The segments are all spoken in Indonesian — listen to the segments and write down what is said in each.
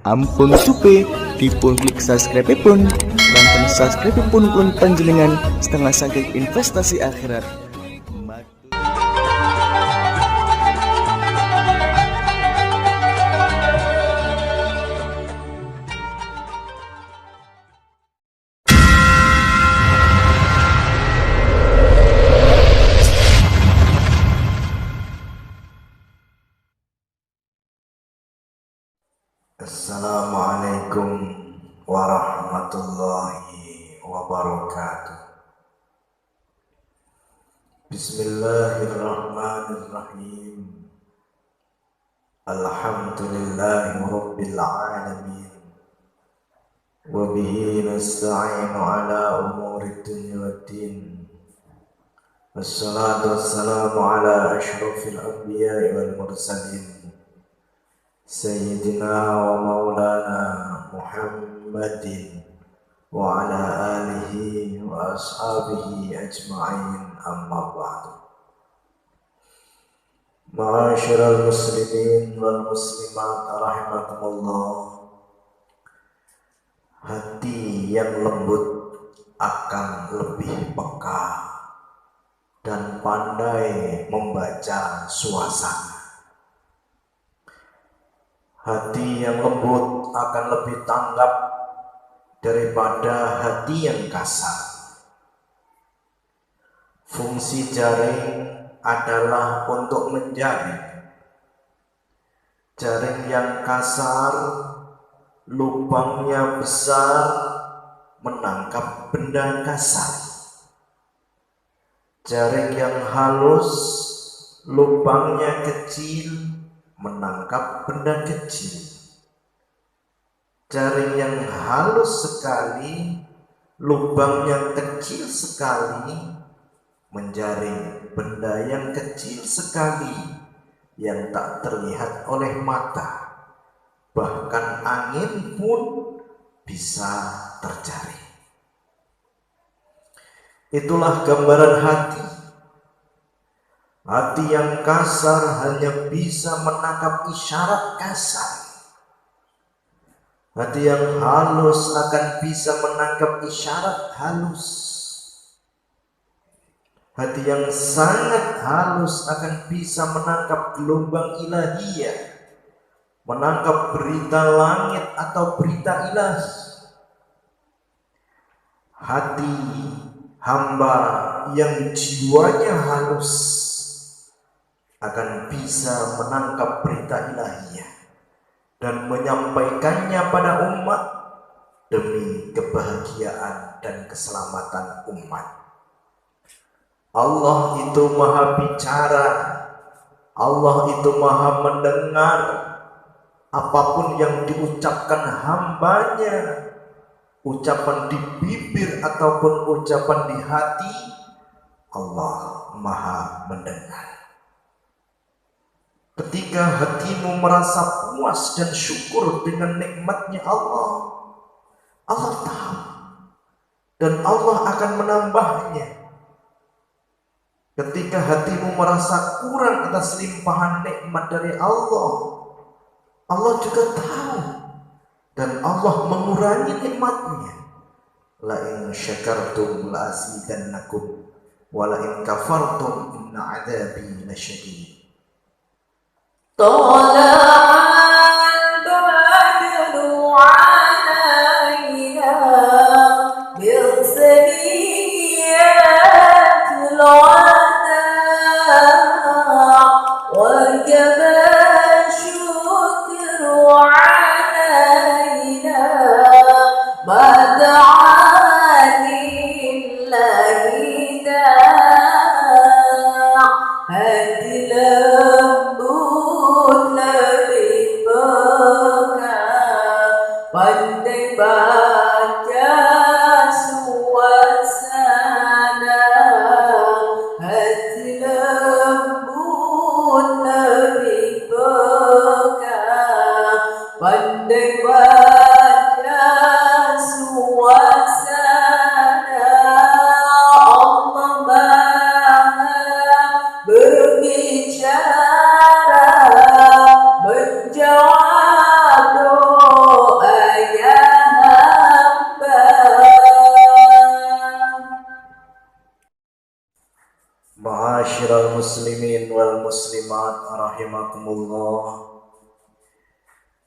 Ampun supe dipun klik subscribe pun dan subscribe pun panjenengan setengah saking investasi akhirat. Assalamualaikum warahmatullahi wabarakatuh. Bismillahirrahmanirrahim. Alhamdulillahi rabbil alamin. Wa bihi nasta'inu ala umuri dunya waddin. Wassalatu wassalamu ala ashrafil anbiya'i wal mursalin. Sayyidina wa maulana Muhammadin wa ala alihi wa ashabihi ajma'in, amma ba'du. Ma'asyiral muslimin wal muslimat rahimakumullah. Hati yang lembut akan lebih peka dan pandai membaca suasana. Hati yang lembut akan lebih tanggap daripada hati yang kasar. Fungsi jaring adalah untuk menjaring. Jaring yang kasar, lubangnya besar, menangkap benda kasar. Jaring yang halus, lubangnya kecil, menangkap benda kecil. Jaring yang halus sekali, lubangnya kecil sekali, menjaring benda yang kecil sekali yang tak terlihat oleh mata. Bahkan angin pun bisa terjaring. Itulah gambaran hati. Hati yang kasar hanya bisa menangkap isyarat kasar. Hati yang halus akan bisa menangkap isyarat halus. Hati yang sangat halus akan bisa menangkap gelombang ilahiyah, menangkap berita langit atau berita ilahi. Hati hamba yang jiwanya halus akan bisa menangkap berita ilahiyah dan menyampaikannya pada umat demi kebahagiaan dan keselamatan umat. Allah itu maha bicara, Allah itu maha mendengar apapun yang diucapkan hambanya, ucapan di bibir ataupun ucapan di hati, Allah maha mendengar. Ketika hatimu merasa puas dan syukur dengan nikmatnya Allah, Allah tahu dan Allah akan menambahnya. Ketika hatimu merasa kurang atas limpahan nikmat dari Allah, Allah juga tahu dan Allah mengurangi nikmatnya. La in syakartum la azidannakum wa la in kafartum inna adzabi lasyadid. Pandai baca suasana, hati lembut lebih peka. Pandai baca suasana, Allah Maha berbicara, menjawab doa. muslimin wal muslimat rahimakumullah.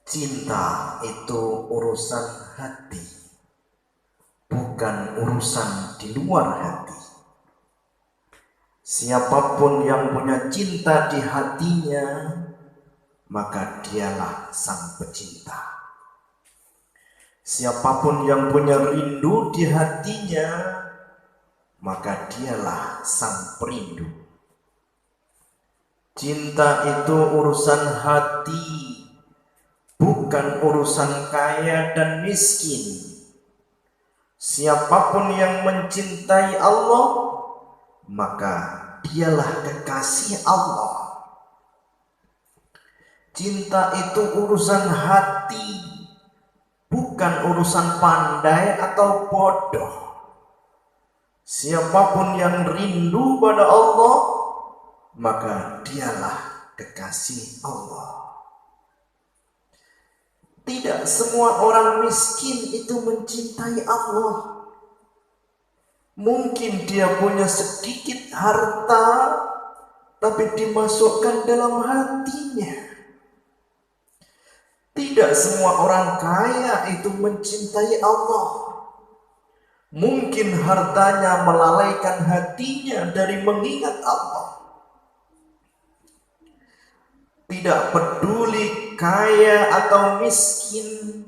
Cinta itu urusan hati, bukan urusan di luar hati. Siapapun yang punya cinta di hatinya, maka dialah sang pecinta. Siapapun yang punya rindu di hatinya, maka dialah sang perindu. Cinta itu urusan hati, bukan urusan kaya dan miskin. Siapapun yang mencintai Allah, maka dialah kekasih Allah. Cinta itu urusan hati, bukan urusan pandai atau bodoh. Siapapun yang rindu pada Allah, maka dialah kekasih Allah. Tidak semua orang miskin itu mencintai Allah. Mungkin dia punya sedikit harta, tapi dimasukkan dalam hatinya. Tidak semua orang kaya itu mencintai Allah. Mungkin hartanya melalaikan hatinya dari mengingat Allah. Tidak peduli kaya atau miskin,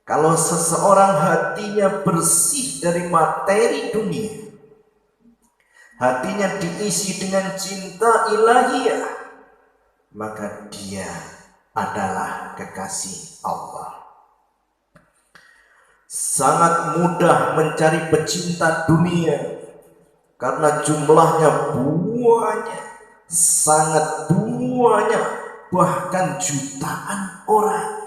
kalau seseorang hatinya bersih dari materi dunia, hatinya diisi dengan cinta ilahiyah, maka dia adalah kekasih Allah. Sangat mudah mencari pecinta dunia karena jumlahnya banyak, sangat banyak, bahkan jutaan orang.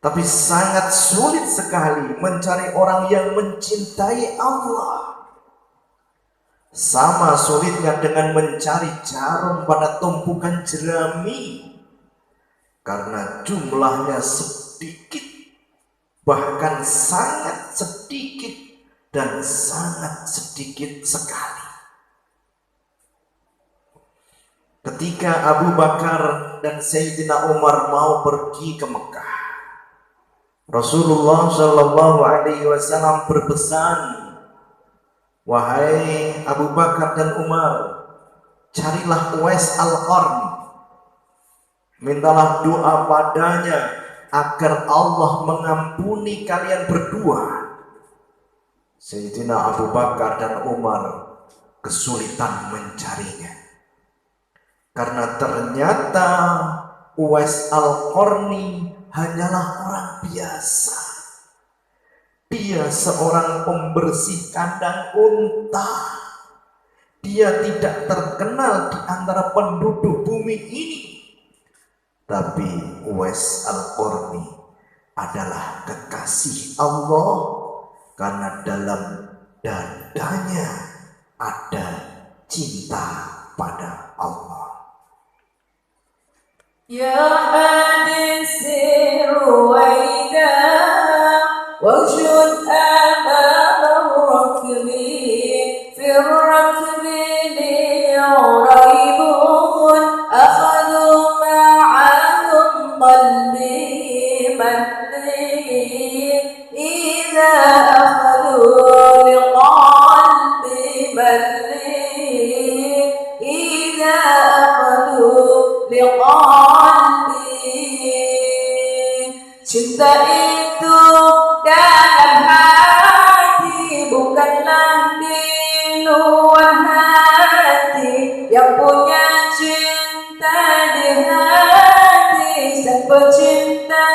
Tapi sangat sulit sekali mencari orang yang mencintai Allah. Sama sulitnya dengan mencari jarum pada tumpukan jerami, karena jumlahnya sedikit, bahkan sangat sedikit dan sangat sedikit sekali. Ketika Abu Bakar dan Sayyidina Umar mau pergi ke Mekah, Rasulullah Shallallahu Alaihi Wasallam berpesan, wahai Abu Bakar dan Umar, carilah Uwais Al-Qarni, mintalah doa padanya agar Allah mengampuni kalian berdua. Sayyidina Abu Bakar dan Umar kesulitan mencarinya, karena ternyata Uwais Al-Qarni hanyalah orang biasa. Dia seorang pembersih kandang unta. Dia tidak terkenal di antara penduduk bumi ini. Tapi Uwais Al-Qarni adalah kekasih Allah, karena dalam dadanya ada cinta pada Allah. يا حادث رويدا واشد أمام الركب في الركب لي ريب أخذوا معهم قلبي من لي إذا أخذوا لقلبي من لي إذا أخذوا لقلبي. Cinta itu dalam hati, bukanlah di luar hati. Yang punya cinta di hati, sang pecinta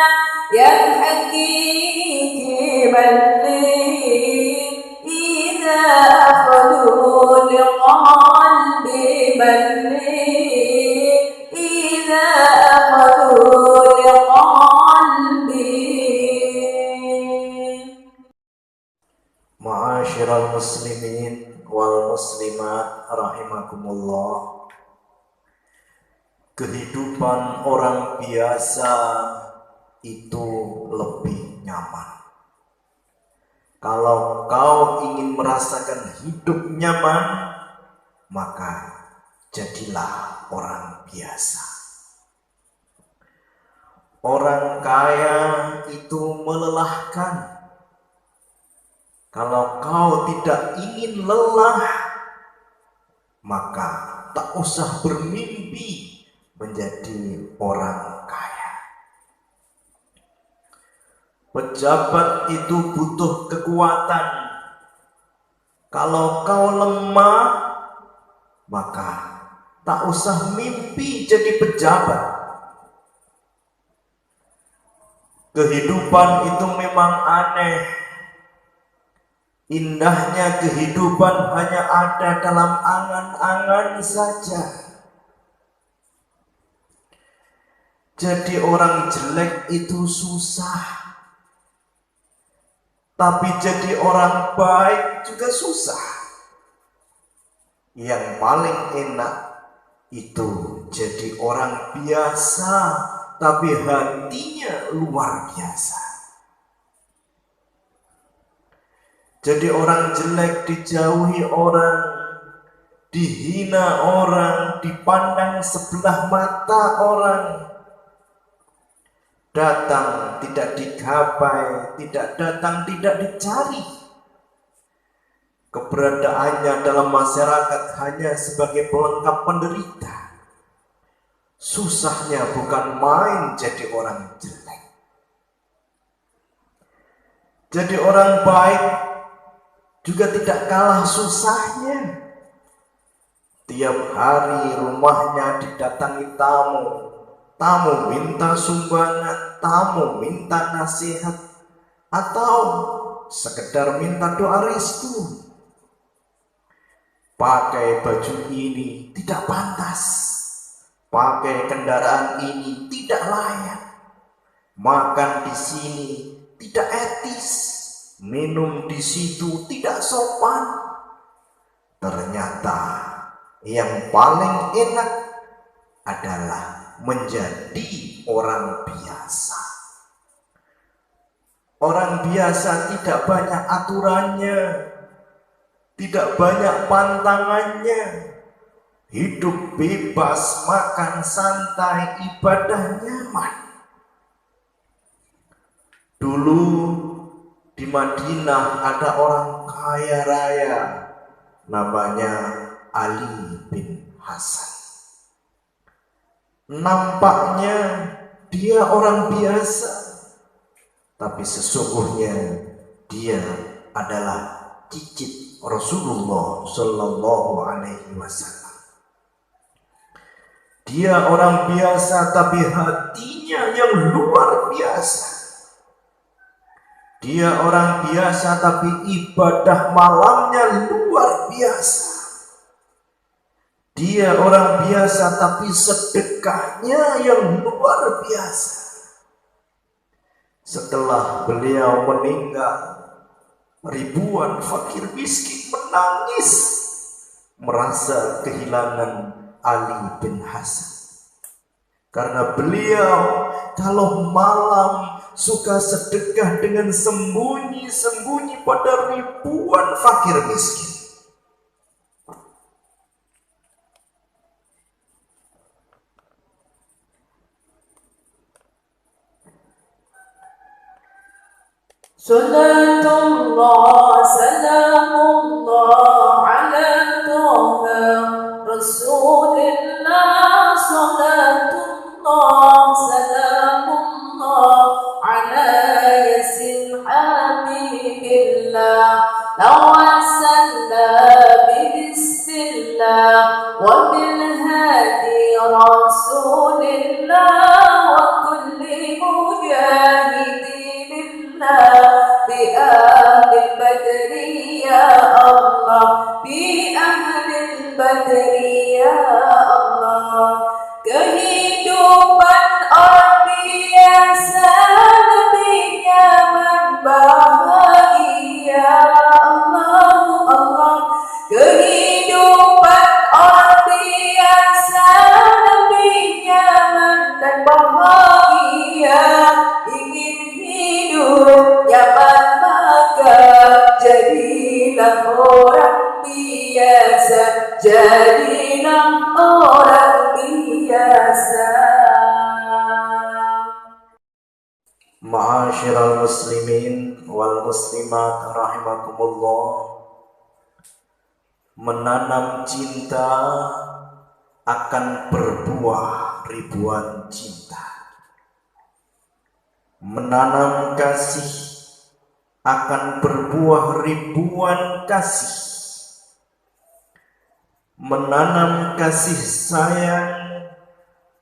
yang hakiki balik. Idza akhadu liqalbi balik. Idza akhadu liqalbi. Ma'asyiral muslimin wal muslimat rahimakumullah. Kehidupan orang biasa itu lebih nyaman. Kalau kau ingin merasakan hidup nyaman, maka jadilah orang biasa. Orang kaya itu melelahkan. Kalau kau tidak ingin lelah, maka tak usah bermimpi menjadi orang kaya. Pejabat itu butuh kekuatan. Kalau kau lemah, maka tak usah mimpi jadi pejabat. Kehidupan itu memang aneh. Indahnya kehidupan hanya ada dalam angan-angan saja. Jadi orang jelek itu susah, tapi jadi orang baik juga susah. Yang paling enak itu jadi orang biasa, tapi hatinya luar biasa. Jadi orang jelek dijauhi orang, dihina orang, dipandang sebelah mata orang. Datang tidak digapai, tidak datang tidak dicari. Keberadaannya dalam masyarakat hanya sebagai pelengkap penderita. Susahnya bukan main jadi orang jelek. Jadi orang baik juga tidak kalah susahnya. Tiap hari rumahnya didatangi tamu. Tamu minta sumbangan, tamu minta nasihat, atau sekedar minta doa restu. Pakai baju ini tidak pantas, pakai kendaraan ini tidak layak, makan di sini tidak etis, minum di situ tidak sopan. Ternyata yang paling enak adalah menjadi orang biasa. Orang biasa tidak banyak aturannya, tidak banyak pantangannya, hidup bebas, makan santai, ibadah nyaman. Dulu di Madinah ada orang kaya raya, namanya Ali bin Hasan. Nampaknya dia orang biasa, tapi sesungguhnya dia adalah cicit Rasulullah Shallallahu Alaihi Wasallam. Dia orang biasa, tapi hatinya yang luar biasa. Dia orang biasa, tapi ibadah malamnya luar biasa. Dia orang biasa, tapi sedekahnya yang luar biasa. Setelah beliau meninggal, ribuan fakir miskin menangis merasa kehilangan Ali bin Hasan. Karena beliau kalau malam suka sedekah dengan sembunyi-sembunyi pada ribuan fakir miskin. Salatullah, salamullah ala Toha Rasulillah. Salatullah, salamullah ala yasin habibillah. Lawasalla bismillah wa bilhadi Rasulillah wa kulli mujahidin بأهل البدر يا الله بأهل البدر يا Allah. Kehidupan orang biasa lebih nyaman bahagia. Allah, Allah. Kehidupan orang biasa lebih nyaman dan bahagia. Ingin hidup nyaman maka jadilah orang biasa. Ma'asyiral muslimin wal muslimat rahimakumullah. Menanam cinta akan berbuah ribuan cinta. Menanam kasih akan berbuah ribuan kasih. Menanam kasih sayang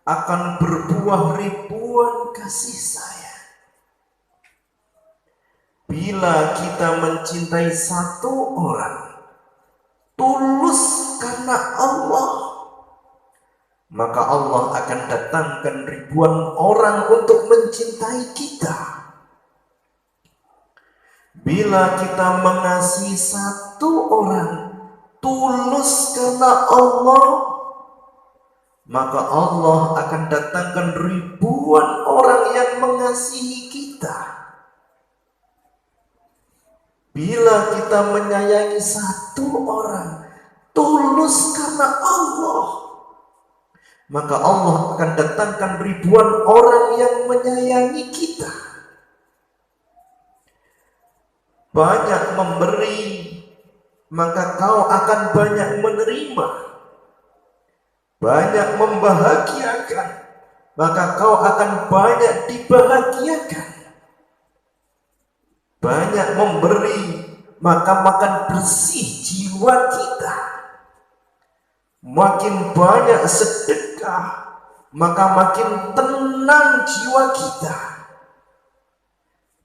akan berbuah ribuan kasih sayang. Bila kita mencintai satu orang tulus karena Allah, maka Allah akan datangkan ribuan orang untuk mencintai kita. Bila kita mengasihi satu orang tulus karena Allah, maka Allah akan datangkan ribuan orang yang mengasihi kita. Bila kita menyayangi satu orang tulus karena Allah, maka Allah akan datangkan ribuan orang yang menyayangi kita. Banyak memberi, maka kau akan banyak menerima. Banyak membahagiakan, maka kau akan banyak dibahagiakan. Banyak memberi, maka makan bersih jiwa kita. Makin banyak sedekah, maka makin tenang jiwa kita.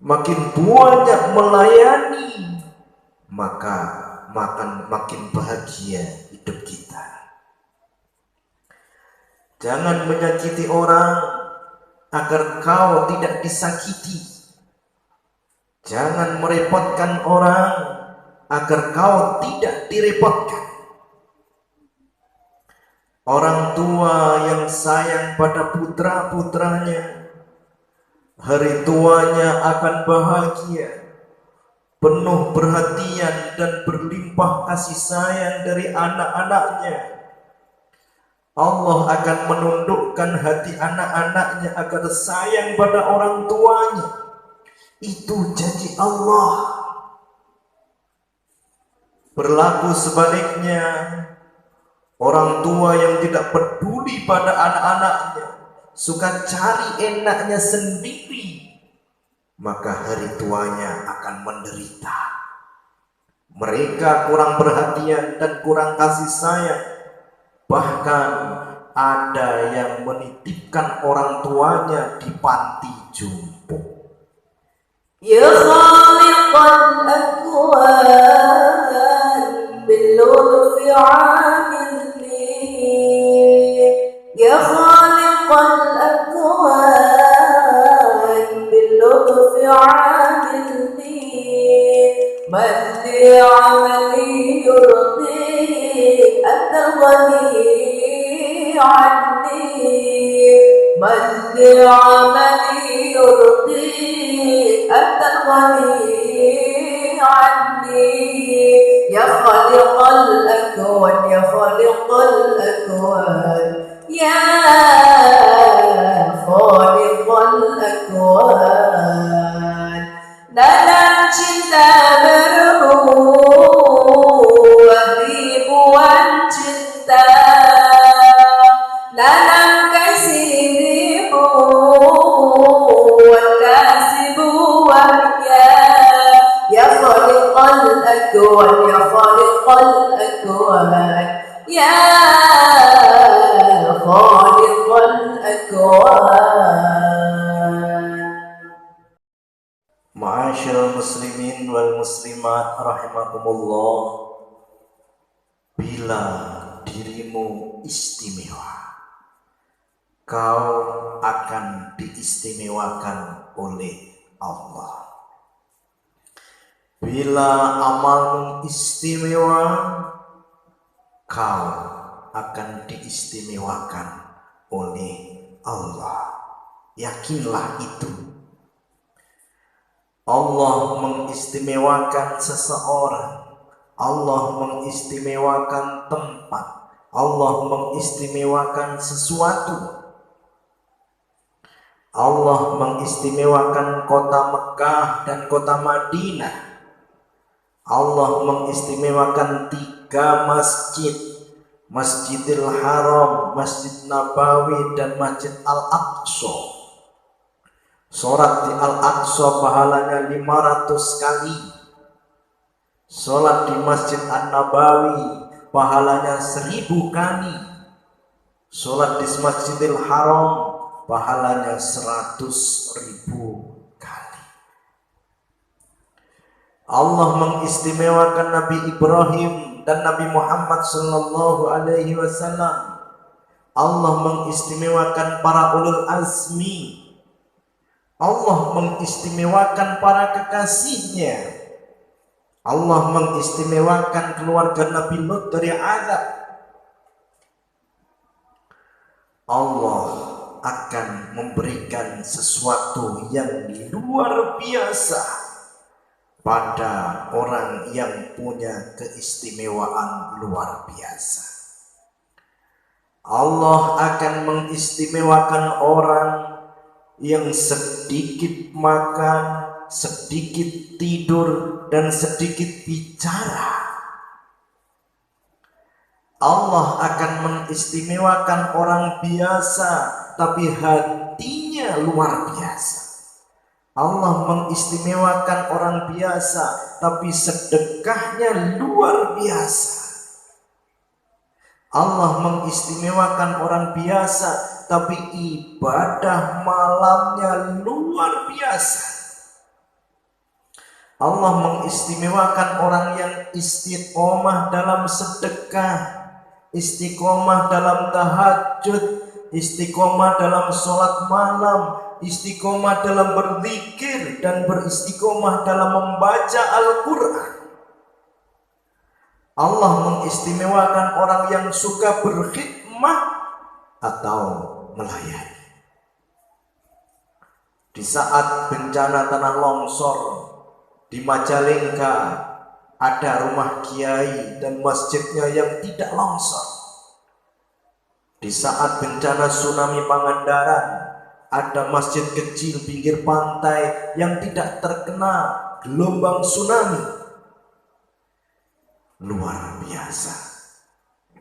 Makin banyak melayani, maka makin bahagia hidup kita. Jangan menyakiti orang agar kau tidak disakiti. Jangan merepotkan orang agar kau tidak direpotkan. Orang tua yang sayang pada putra-putranya, hari tuanya akan bahagia, penuh perhatian dan berlimpah kasih sayang dari anak-anaknya. Allah akan menundukkan hati anak-anaknya agar sayang pada orang tuanya. Itu janji Allah. Berlaku sebaliknya, orang tua yang tidak peduli pada anak-anaknya, suka cari enaknya sendiri, maka hari tuanya akan menderita. Mereka kurang perhatian dan kurang kasih sayang. Bahkan ada yang menitipkan orang tuanya di panti jompo. يا خالق الأكوان باللطف عامل لي، يا خالق الأكوان باللطف عامل لي، من لي عملي يرضيك أنت الغني عني، من لي عملي يرضيك أنت الغني عني، يا خالق الأكوان يا خالق الأكوان يا خالق الأكوان. Dalam cinta berbuah ribuan cinta, dalam kasih ribuan kasih buahnya, ya khaliqal akwan ya khaliqal akwan ya khaliqal akwan. Ma'asyiral muslimin wal muslimat rahimakumullah. Bila dirimu istimewa, kau akan diistimewakan oleh Allah. Bila amalmu istimewa, kau akan diistimewakan oleh Allah. Yakinlah itu. Allah mengistimewakan seseorang, Allah mengistimewakan tempat, Allah mengistimewakan sesuatu. Allah mengistimewakan kota Mekah dan kota Madinah. Allah mengistimewakan 3 masjid, Masjidil Haram, Masjid Nabawi, dan Masjid Al-Aqsa. Sholat di Al-Aqsa pahalanya 500 kali. Sholat di Masjid An-Nabawi pahalanya 1000 kali. Sholat di Masjidil Haram pahalanya 100.000 kali. Allah mengistimewakan Nabi Ibrahim dan Nabi Muhammad sallallahu alaihi wasallam. Allah mengistimewakan para ulul azmi. Allah mengistimewakan para kekasihnya. Allah mengistimewakan keluarga Nabi Lut dari azab. Allah akan memberikan sesuatu yang luar biasa pada orang yang punya keistimewaan luar biasa. Allah akan mengistimewakan orang yang sedikit makan, sedikit tidur, dan sedikit bicara. Allah akan mengistimewakan orang biasa tapi hatinya luar biasa. Allah mengistimewakan orang biasa tapi sedekahnya luar biasa. Allah mengistimewakan orang biasa tapi ibadah malamnya luar biasa. Allah mengistimewakan orang yang istiqomah dalam sedekah, istiqomah dalam tahajud, istiqomah dalam sholat malam, istiqomah dalam berzikir, dan beristiqomah dalam membaca Al-Quran. Allah mengistimewakan orang yang suka berkhidmah atau melayani. Di saat bencana tanah longsor di Majalengka, ada rumah kiai dan masjidnya yang tidak longsor. Di saat bencana tsunami Pangandaran, ada masjid kecil pinggir pantai yang tidak terkena gelombang tsunami. Luar biasa,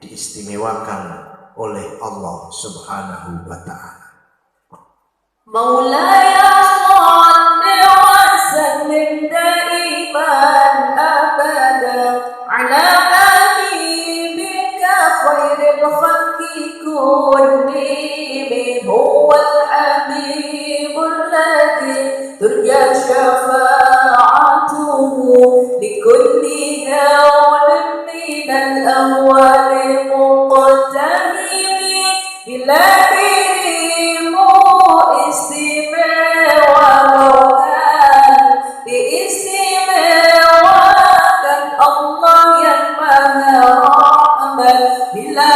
diistimewakan oleh Allah Subhanahu wa Ta'ala. Maulaya salli wa sallim daiman abada ala habibika khairil khalqi kullihim huwal habibul ladzi turja syafa'atuhu likulli hawlin minal awwali muqtahimi bila dirimu istimewakan, diistimewakan Allah yang maha rahman. Bila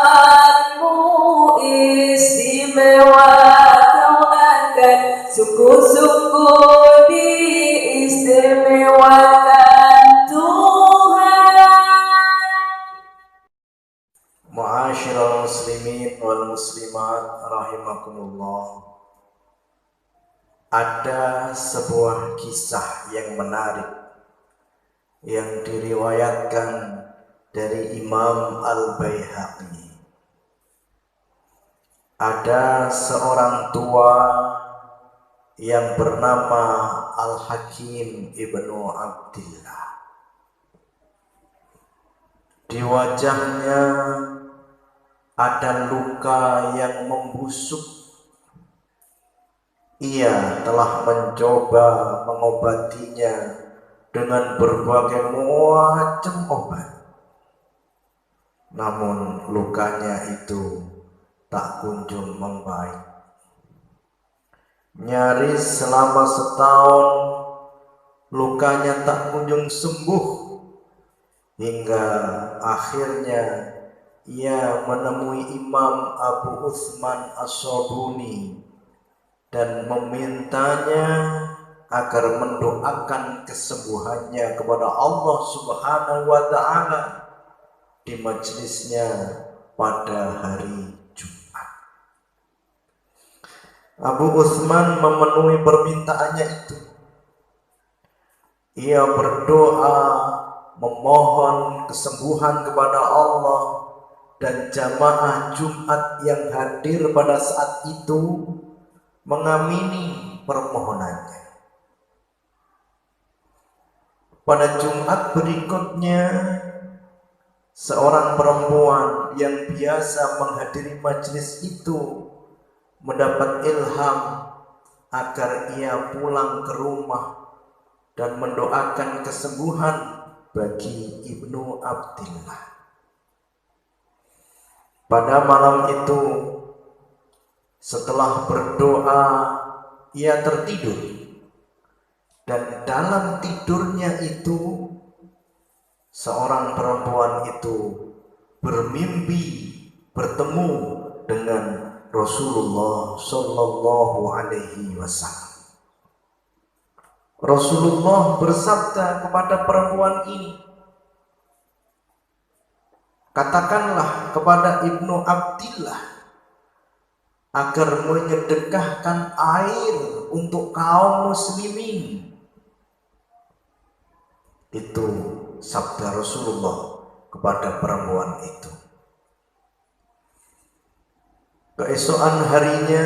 amalmu istimewa kau akan sungguh-sungguh diistimewakan Tuhan. Ma'asyiral muslimin wal muslimat rahimakumullah. Ada sebuah kisah yang menarik yang diriwayatkan dari Imam Al-Baihaqi. Ada seorang tua yang bernama Al-Hakim Ibnu Abdillah. Di wajahnya ada luka yang membusuk. Ia telah mencoba mengobatinya dengan berbagai macam obat. Namun lukanya itu tak kunjung membaik. Nyaris selama setahun lukanya tak kunjung sembuh, hingga akhirnya ia menemui Imam Abu Utsman As-Sabuni dan memintanya agar mendoakan kesembuhannya kepada Allah Subhanahu wa Ta'ala di majelisnya pada hari Jumat. Abu Utsman memenuhi permintaannya itu. Ia berdoa memohon kesembuhan kepada Allah, dan jamaah Jumat yang hadir pada saat itu mengamini permohonannya. Pada Jumat berikutnya, seorang perempuan yang biasa menghadiri majelis itu mendapat ilham agar ia pulang ke rumah dan mendoakan kesembuhan bagi Ibnu Abdillah. Pada malam itu, setelah berdoa, ia tertidur, dan dalam tidurnya itu seorang perempuan itu bermimpi bertemu dengan Rasulullah Shallallahu Alaihi Wasallam. Rasulullah bersabda kepada perempuan ini, "Katakanlah kepada Ibnu Abdillah agar menyedekahkan air untuk kaum muslimin." Itu sabda Rasulullah kepada perempuan itu. Keesokan harinya,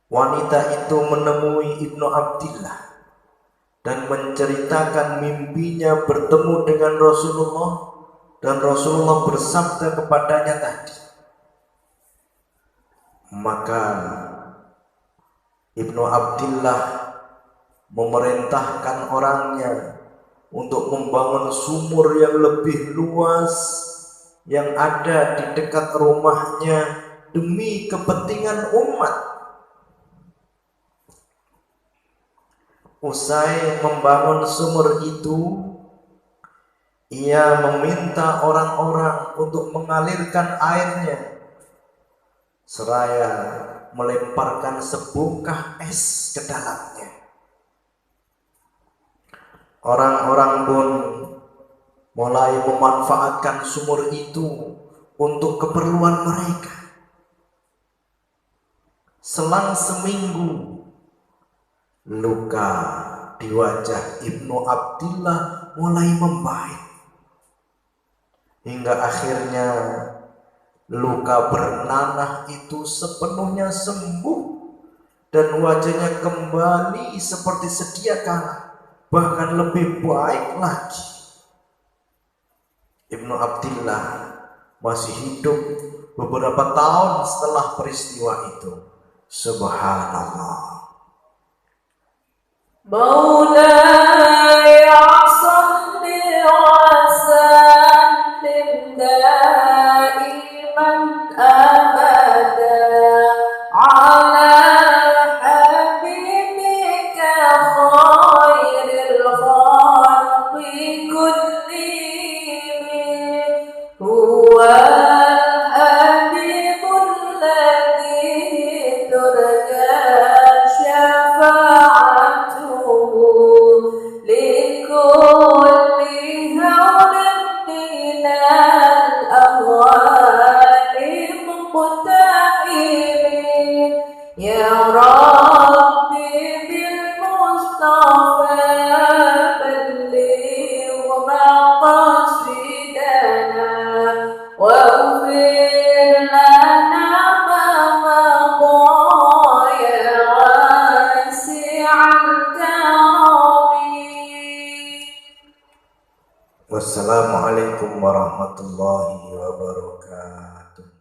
wanita itu menemui Ibnu Abdillah dan menceritakan mimpinya bertemu dengan Rasulullah, dan Rasulullah bersabda kepadanya tadi. Maka Ibnu Abdillah memerintahkan orangnya untuk membangun sumur yang lebih luas yang ada di dekat rumahnya demi kepentingan umat. Usai membangun sumur itu, ia meminta orang-orang untuk mengalirkan airnya, seraya melemparkan sebongkah es ke dalamnya. Orang-orang pun mulai memanfaatkan sumur itu untuk keperluan mereka. Selang seminggu, luka di wajah Ibnu Abdillah mulai membaik, hingga akhirnya luka bernanah itu sepenuhnya sembuh dan wajahnya kembali seperti sedia kala, bahkan lebih baik lagi. Ibnu Abdillah masih hidup beberapa tahun setelah peristiwa itu. Subhanallah. مولاي صل وسلم دائما أبدا على حبيبك خير الخلق كلهم. هو الحبيب الذي ترجى شفاعته لكل هول من الأهوال مقتحم. يا ربي بالمصطفى بلغ مقاصدنا واغفر لنا ما مضى يا واسع الكرم. Wassalamualaikum warahmatullahi wabarakatuh.